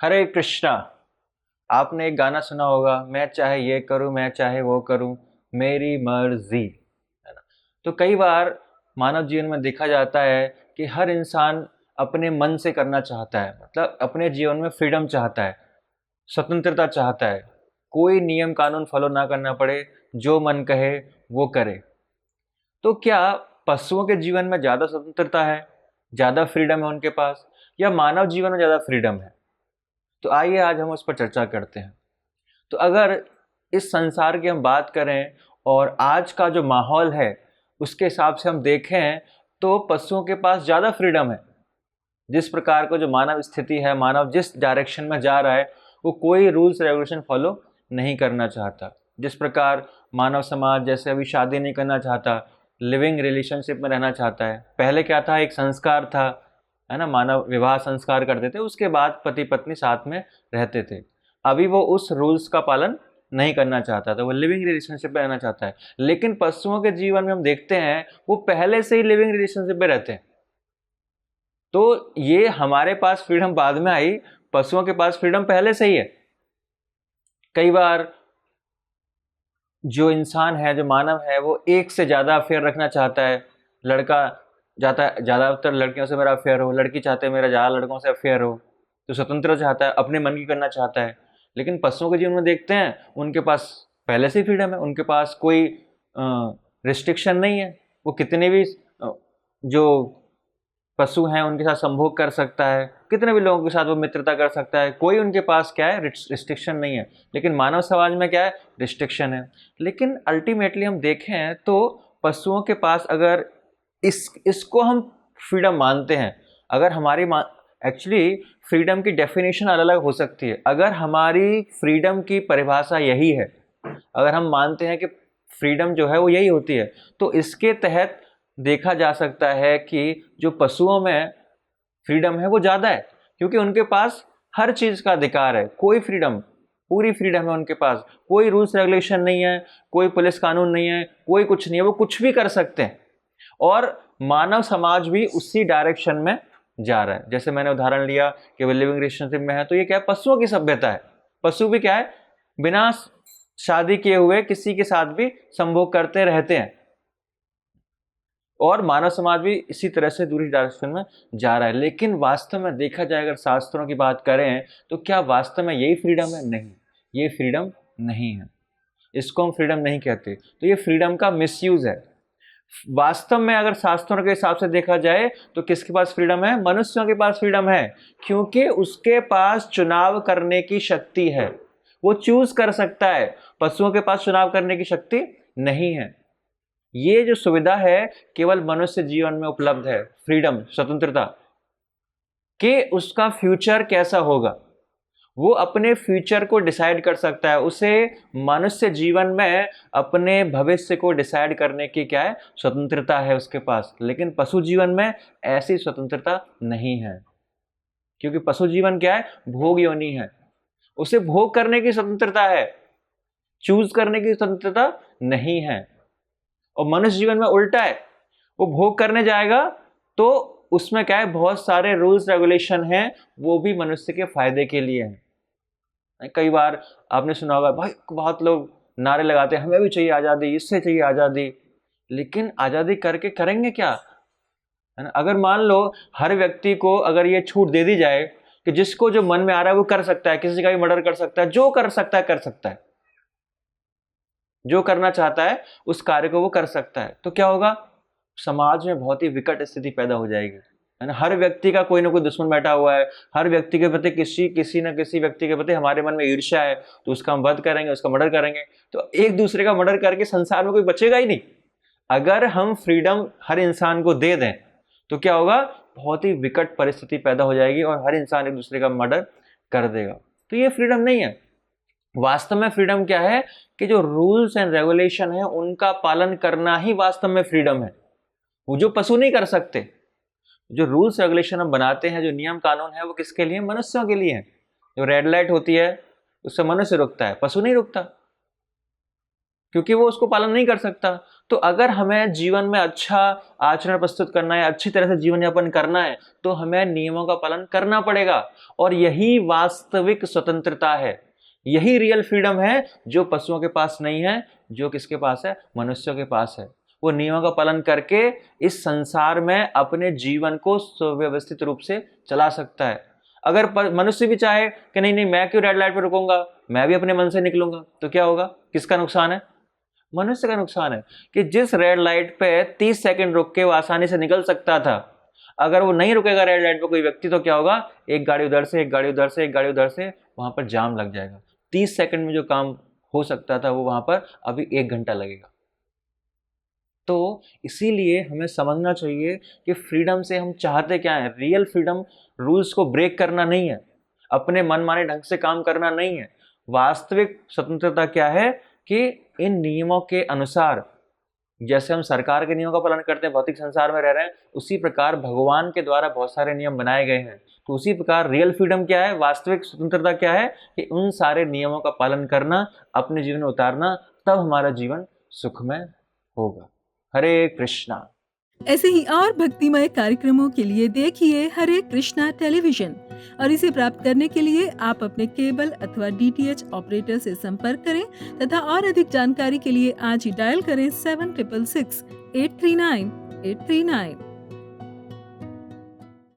हरे कृष्णा। आपने एक गाना सुना होगा, मैं चाहे ये करूं मैं चाहे वो करूं, मेरी मर्जी, है ना। तो कई बार मानव जीवन में देखा जाता है कि हर इंसान अपने मन से करना चाहता है, मतलब अपने जीवन में फ्रीडम चाहता है, स्वतंत्रता चाहता है। कोई नियम कानून फॉलो ना करना पड़े, जो मन कहे वो करे। तो क्या पशुओं के जीवन में ज़्यादा स्वतंत्रता है, ज़्यादा फ्रीडम है उनके पास, या मानव जीवन में ज़्यादा फ्रीडम है? तो आइए आज हम उस पर चर्चा करते हैं। तो अगर इस संसार की हम बात करें और आज का जो माहौल है उसके हिसाब से हम देखें तो पशुओं के पास ज़्यादा फ्रीडम है। जिस प्रकार का जो मानव स्थिति है, मानव जिस डायरेक्शन में जा रहा है, वो कोई रूल्स रेगुलेशन फॉलो नहीं करना चाहता। जिस प्रकार मानव समाज जैसे अभी शादी नहीं करना चाहता, लिविंग रिलेशनशिप में रहना चाहता है। पहले क्या था, एक संस्कार था, है ना, मानव विवाह संस्कार करते थे, उसके बाद पति पत्नी साथ में रहते थे। अभी वो उस रूल्स का पालन नहीं करना चाहता था, वो लिविंग रिलेशनशिप में रहना चाहता है। लेकिन पशुओं के जीवन में हम देखते हैं वो पहले से ही लिविंग रिलेशनशिप में रहते हैं। तो ये हमारे पास फ्रीडम बाद में आई, पशुओं के पास फ्रीडम पहले से ही है। कई बार जो इंसान है, जो मानव है, वो एक से ज़्यादा अफेयर रखना चाहता है। लड़का जाता है, ज़्यादातर लड़कियों से मेरा अफेयर हो, लड़की चाहते हैं मेरा ज़्यादा लड़कों से अफेयर हो। तो स्वतंत्र चाहता है, अपने मन की करना चाहता है। लेकिन पशुओं के जीवन में देखते हैं उनके पास पहले से ही फ्रीडम है, उनके पास कोई रिस्ट्रिक्शन नहीं है। वो कितने भी जो पशु हैं उनके साथ संभोग कर सकता है, कितने भी लोगों के साथ वो मित्रता कर सकता है, कोई उनके पास क्या है, रिस्ट्रिक्शन नहीं है। लेकिन मानव समाज में क्या है, रिस्ट्रिक्शन है। लेकिन अल्टीमेटली हम देखें तो पशुओं के पास अगर इसको हम फ्रीडम मानते हैं, अगर हमारी एक्चुअली फ्रीडम की डेफिनेशन अलग अलग हो सकती है। अगर हमारी फ्रीडम की परिभाषा यही है, अगर हम मानते हैं कि फ्रीडम जो है वो यही होती है, तो इसके तहत देखा जा सकता है कि जो पशुओं में फ्रीडम है वो ज़्यादा है, क्योंकि उनके पास हर चीज़ का अधिकार है। कोई फ्रीडम, पूरी फ्रीडम है उनके पास। कोई रूल्स रेगुलेशन नहीं है, कोई पुलिस कानून नहीं है, कोई कुछ नहीं है, वो कुछ भी कर सकते हैं। और मानव समाज भी उसी डायरेक्शन में जा रहा है। जैसे मैंने उदाहरण लिया कि वो लिविंग रिलेशनशिप में है, तो ये क्या है, पशुओं की सभ्यता है। पशु भी क्या है, बिना शादी किए हुए किसी के साथ भी संभोग करते रहते हैं। और मानव समाज भी इसी तरह से दूसरी डायरेक्शन में जा रहा है। लेकिन वास्तव में देखा जाए, अगर शास्त्रों की बात करें तो क्या वास्तव में यही फ्रीडम है? नहीं, ये फ्रीडम नहीं है। इसको हम फ्रीडम नहीं कहते। तो ये फ्रीडम का मिसयूज है। वास्तव में अगर शास्त्रों के हिसाब से देखा जाए तो किसके पास फ्रीडम है? मनुष्यों के पास फ्रीडम है, क्योंकि उसके पास चुनाव करने की शक्ति है। वो चूज कर सकता है। पशुओं के पास चुनाव करने की शक्ति नहीं है। ये जो सुविधा है केवल मनुष्य जीवन में उपलब्ध है, फ्रीडम, स्वतंत्रता, कि उसका फ्यूचर कैसा होगा, वो अपने फ्यूचर को डिसाइड कर सकता है। उसे मनुष्य जीवन में अपने भविष्य को डिसाइड करने की क्या है, स्वतंत्रता है उसके पास। लेकिन पशु जीवन में ऐसी स्वतंत्रता नहीं है, क्योंकि पशु जीवन क्या है, भोग योनि है। उसे भोग करने की स्वतंत्रता है, चूज करने की स्वतंत्रता नहीं है। और मनुष्य जीवन में उल्टा है, वो भोग करने जाएगा तो उसमें क्या है, बहुत सारे रूल्स रेगुलेशन हैं, वो भी मनुष्य के फायदे के लिए हैं। कई बार आपने सुना होगा, भाई बहुत लोग नारे लगाते हैं, हमें भी चाहिए आज़ादी, इससे चाहिए आज़ादी। लेकिन आज़ादी करके करेंगे क्या, है ना? अगर मान लो हर व्यक्ति को अगर ये छूट दे दी जाए कि जिसको जो मन में आ रहा है वो कर सकता है, किसी का भी मर्डर कर सकता है, जो कर सकता है कर सकता है, जो करना चाहता है उस कार्य को वो कर सकता है, तो क्या होगा, समाज में बहुत ही विकट स्थिति पैदा हो जाएगी, है ना। हर व्यक्ति का कोई ना कोई दुश्मन बैठा हुआ है। हर व्यक्ति के प्रति किसी न किसी व्यक्ति के प्रति हमारे मन में ईर्ष्या है, तो उसका हम वध करेंगे, उसका मर्डर करेंगे। तो एक दूसरे का मर्डर करके संसार में कोई बचेगा ही नहीं। अगर हम फ्रीडम हर इंसान को दे दें तो क्या होगा, बहुत ही विकट परिस्थिति पैदा हो जाएगी और हर इंसान एक दूसरे का मर्डर कर देगा। तो ये फ्रीडम नहीं है। वास्तव में फ्रीडम क्या है कि जो रूल्स एंड रेगुलेशन है उनका पालन करना ही वास्तव में फ्रीडम है, वो जो पशु नहीं कर सकते। जो रूल्स रेगुलेशन हम बनाते हैं, जो नियम कानून है, वो किसके लिए? मनुष्यों के लिए है। जो रेड लाइट होती है उससे मनुष्य रुकता है, पशु नहीं रुकता। क्योंकि वो उसको पालन नहीं कर सकता। तो अगर हमें जीवन में अच्छा आचरण प्रस्तुत करना है, अच्छी तरह से जीवन यापन करना है, तो हमें नियमों का पालन करना पड़ेगा। और यही वास्तविक स्वतंत्रता है, यही रियल फ्रीडम है, जो पशुओं के पास नहीं है, जो किसके पास है, मनुष्यों के पास है। वो नियमों का पालन करके इस संसार में अपने जीवन को सुव्यवस्थित रूप से चला सकता है। अगर मनुष्य भी चाहे कि नहीं नहीं मैं क्यों रेड लाइट पर रुकूंगा, मैं भी अपने मन से निकलूंगा, तो क्या होगा, किसका नुकसान है, मनुष्य का नुकसान है। कि जिस रेड लाइट पे 30 सेकंड रुक के वो आसानी से निकल सकता था, अगर वो नहीं रुकेगा रेड लाइट पे कोई व्यक्ति, तो क्या होगा, एक गाड़ी उधर से, एक गाड़ी उधर से, एक गाड़ी उधर से, वहां पर जाम लग जाएगा। 30 सेकंड में जो काम हो सकता था वो वहां पर अभी 1 घंटा लगेगा। तो इसीलिए हमें समझना चाहिए कि फ्रीडम से हम चाहते क्या है। रियल फ्रीडम रूल्स को ब्रेक करना नहीं है, अपने मनमाने ढंग से काम करना नहीं है। वास्तविक स्वतंत्रता क्या है कि इन नियमों के अनुसार, जैसे हम सरकार के नियमों का पालन करते हैं, भौतिक संसार में रह रहे हैं, उसी प्रकार भगवान के द्वारा बहुत सारे नियम बनाए गए हैं। तो उसी प्रकार रियल फ्रीडम क्या है, वास्तविक स्वतंत्रता क्या है, कि उन सारे नियमों का पालन करना, अपने जीवन में उतारना, तब हमारा जीवन सुखमय होगा। हरे कृष्णा। ऐसे ही और भक्तिमय कार्यक्रमों के लिए देखिए हरे कृष्णा टेलीविजन, और इसे प्राप्त करने के लिए आप अपने केबल अथवा DTH ऑपरेटर से संपर्क करें तथा और अधिक जानकारी के लिए आज ही डायल करें 7666 839 839।